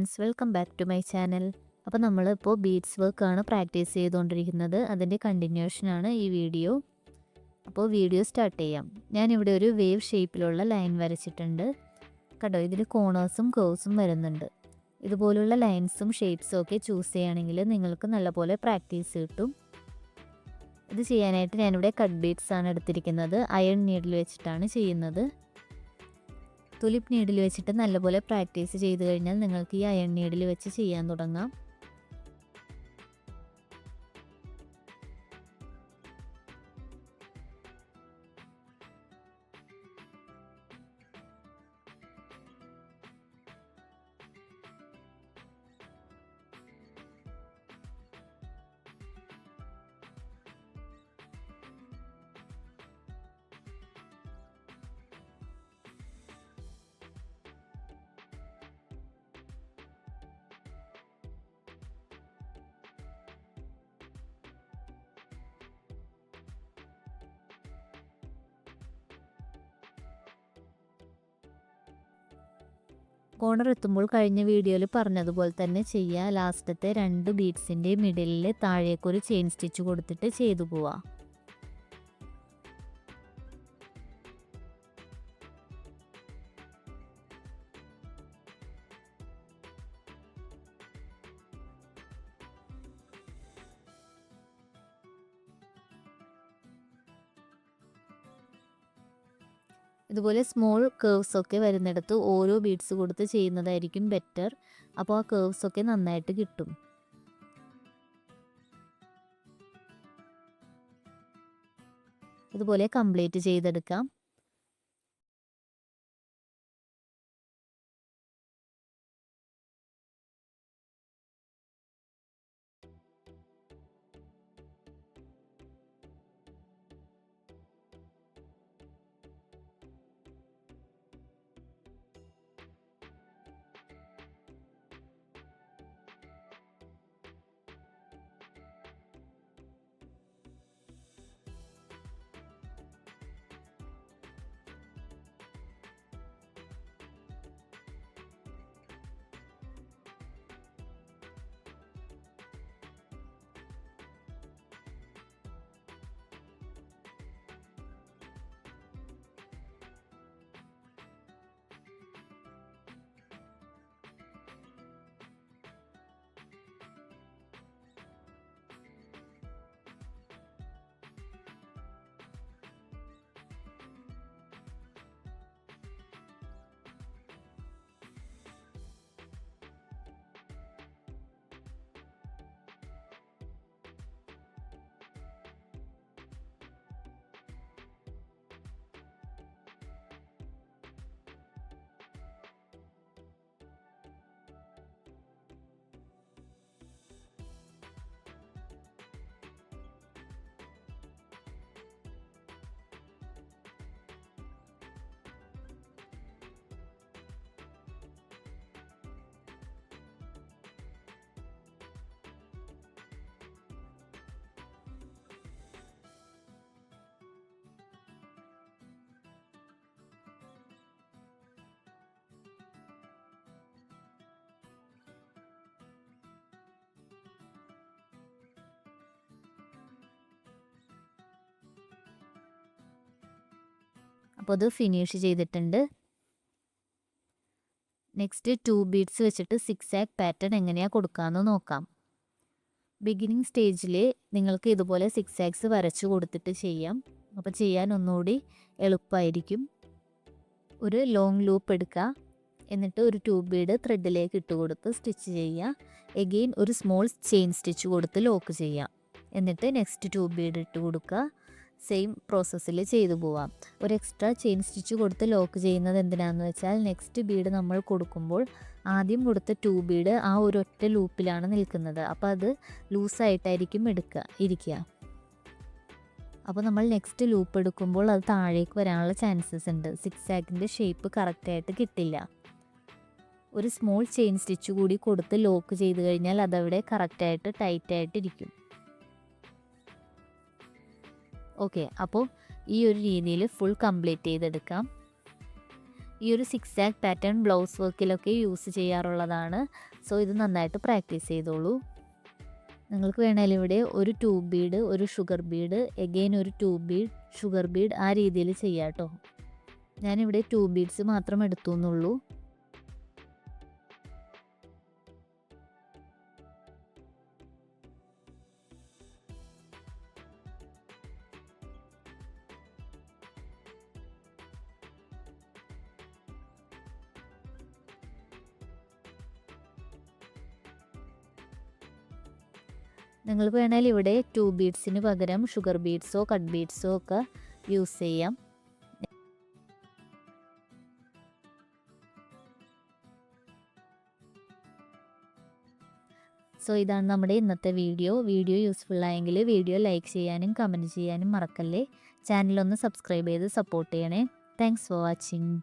Friends, welcome back to my channel. അപ്പോൾ നമ്മളിപ്പോൾ beads വർക്കാണ് പ്രാക്ടീസ് ചെയ്തുകൊണ്ടിരിക്കുന്നത്. അതിൻ്റെ കണ്ടിന്യൂഷനാണ് ഈ വീഡിയോ. അപ്പോൾ വീഡിയോ സ്റ്റാർട്ട് ചെയ്യാം. ഞാനിവിടെ ഒരു വേവ് ഷേപ്പിലുള്ള ലൈൻ വരച്ചിട്ടുണ്ട്. കണ്ടോ, ഇതിൽ കോണേഴ്സും കേർവ്സും വരുന്നുണ്ട്. ഇതുപോലുള്ള ലൈൻസും ഷേപ്സും ഒക്കെ ചൂസ് ചെയ്യുകയാണെങ്കിൽ നിങ്ങൾക്ക് നല്ലപോലെ പ്രാക്ടീസ് കിട്ടും. ഇത് ചെയ്യാനായിട്ട് ഞാനിവിടെ കട്ട് ബീഡ്സ് ആണ് എടുത്തിരിക്കുന്നത്. അയൺ നീഡിൽ വെച്ചിട്ടാണ് ചെയ്യുന്നത്. തുലിപ്പ് നീഡിൽ വെച്ചിട്ട് നല്ലപോലെ പ്രാക്ടീസ് ചെയ്ത് കഴിഞ്ഞാൽ നിങ്ങൾക്ക് ഈ അയൺ നീഡിൽ വെച്ച് ചെയ്യാൻ തുടങ്ങാം. കോർണർ എത്തുമ്പോൾ കഴിഞ്ഞ വീഡിയോയിൽ പറഞ്ഞതുപോലെ തന്നെ ചെയ്യുക. ലാസ്റ്റത്തെ 2 ബീഡ്സിൻ്റെ മിഡിലിൽ താഴേക്കൊരു ചെയിൻ സ്റ്റിച്ച് കൊടുത്തിട്ട് ചെയ്തു പോവാം. ഇതുപോലെ സ്മോൾ കേർവ്സ് ഒക്കെ വരുന്നിടത്ത് ഓരോ ബീഡ്സ് കൊടുത്ത് ചെയ്യുന്നതായിരിക്കും ബെറ്റർ. അപ്പോൾ ആ കേർവ്സ് ഒക്കെ നന്നായിട്ട് കിട്ടും. ഇതുപോലെ കംപ്ലീറ്റ് ചെയ്തെടുക്കാം. അപ്പോൾ അത് ഫിനിഷ് ചെയ്തിട്ടുണ്ട്. നെക്സ്റ്റ് 2 ബീഡ്സ് വെച്ചിട്ട് സിക്സാഗ് പാറ്റേൺ എങ്ങനെയാണ് കൊടുക്കാമെന്ന് നോക്കാം. ബിഗിനിങ് സ്റ്റേജിൽ നിങ്ങൾക്ക് ഇതുപോലെ സിക്സാഗ്സ് വരച്ചു കൊടുത്തിട്ട് ചെയ്യാം. അപ്പോൾ ചെയ്യാൻ ഒന്നുകൂടി എളുപ്പമായിരിക്കും. ഒരു ലോങ് ലൂപ്പ് എടുക്കുക. എന്നിട്ട് ഒരു 2 ബീഡ് ത്രെഡിലേക്ക് ഇട്ട് കൊടുത്ത് സ്റ്റിച്ച് ചെയ്യുക. എഗെയിൻ ഒരു സ്മോൾ ചെയിൻ സ്റ്റിച്ച് കൊടുത്ത് ലോക്ക് ചെയ്യുക. എന്നിട്ട് നെക്സ്റ്റ് 2 ബീഡ് ഇട്ട് കൊടുക്കുക. സെയിം പ്രോസസ്സിൽ ചെയ്തു പോവാം. ഒരു എക്സ്ട്രാ ചെയിൻ സ്റ്റിച്ച് കൊടുത്ത് ലോക്ക് ചെയ്യുന്നത് എന്തിനാണെന്ന് വെച്ചാൽ നെക്സ്റ്റ് ബീഡ് നമ്മൾ കൊടുക്കുമ്പോൾ ആദ്യം കൊടുത്ത 2 ബീഡ് ആ ഒരു ഒറ്റ ലൂപ്പിലാണ് നിൽക്കുന്നത്. അപ്പോൾ അത് ലൂസായിട്ടായിരിക്കും ഇരിക്കുക. അപ്പോൾ നമ്മൾ നെക്സ്റ്റ് ലൂപ്പ് എടുക്കുമ്പോൾ അത് താഴേക്ക് വരാനുള്ള ചാൻസസ് ഉണ്ട്. സിക്സാഗിൻ്റെ ഷേപ്പ് കറക്റ്റായിട്ട് കിട്ടില്ല. ഒരു സ്മോൾ ചെയിൻ സ്റ്റിച്ച് കൂടി കൊടുത്ത് ലോക്ക് ചെയ്ത് കഴിഞ്ഞാൽ അതവിടെ കറക്റ്റായിട്ട് ടൈറ്റായിട്ടിരിക്കും. ഓക്കെ, അപ്പോൾ ഈ ഒരു രീതിയിൽ ഫുൾ കംപ്ലീറ്റ് ചെയ്തെടുക്കാം. ഈ ഒരു സിക്സാഗ് പാറ്റേൺ ബ്ലൗസ് വർക്കിലൊക്കെ യൂസ് ചെയ്യാറുള്ളതാണ്. സോ ഇത് നന്നായിട്ട് പ്രാക്ടീസ് ചെയ്തോളൂ. നിങ്ങൾക്ക് വേണമെങ്കിൽ ഇവിടെ ഒരു ട്യൂബ് ബീഡ്, ഒരു ഷുഗർ ബീഡ്, എഗെയിൻ ഒരു ട്യൂബ് ബീഡ്, ഷുഗർ ബീഡ്, ആ രീതിയിൽ ചെയ്യാം കേട്ടോ. ഞാനിവിടെ ട്യൂബ് ബീഡ്സ് മാത്രം എടുത്തു എന്നുള്ളൂ. നിങ്ങൾക്ക് വേണമെങ്കിൽ ഇവിടെ ട്യൂബ് ബീഡ്സിന് പകരം ഷുഗർ ബീഡ്സോ കട്ട് ബീഡ്സോ ഒക്കെ യൂസ് ചെയ്യാം. സോ ഇതാണ് നമ്മുടെ ഇന്നത്തെ വീഡിയോ. യൂസ്ഫുൾ ആയെങ്കിൽ വീഡിയോ ലൈക്ക് ചെയ്യാനും കമൻറ്റ് ചെയ്യാനും മറക്കല്ലേ. ചാനലൊന്ന് സബ്സ്ക്രൈബ് ചെയ്ത് സപ്പോർട്ട് ചെയ്യണേ. Thanks for watching.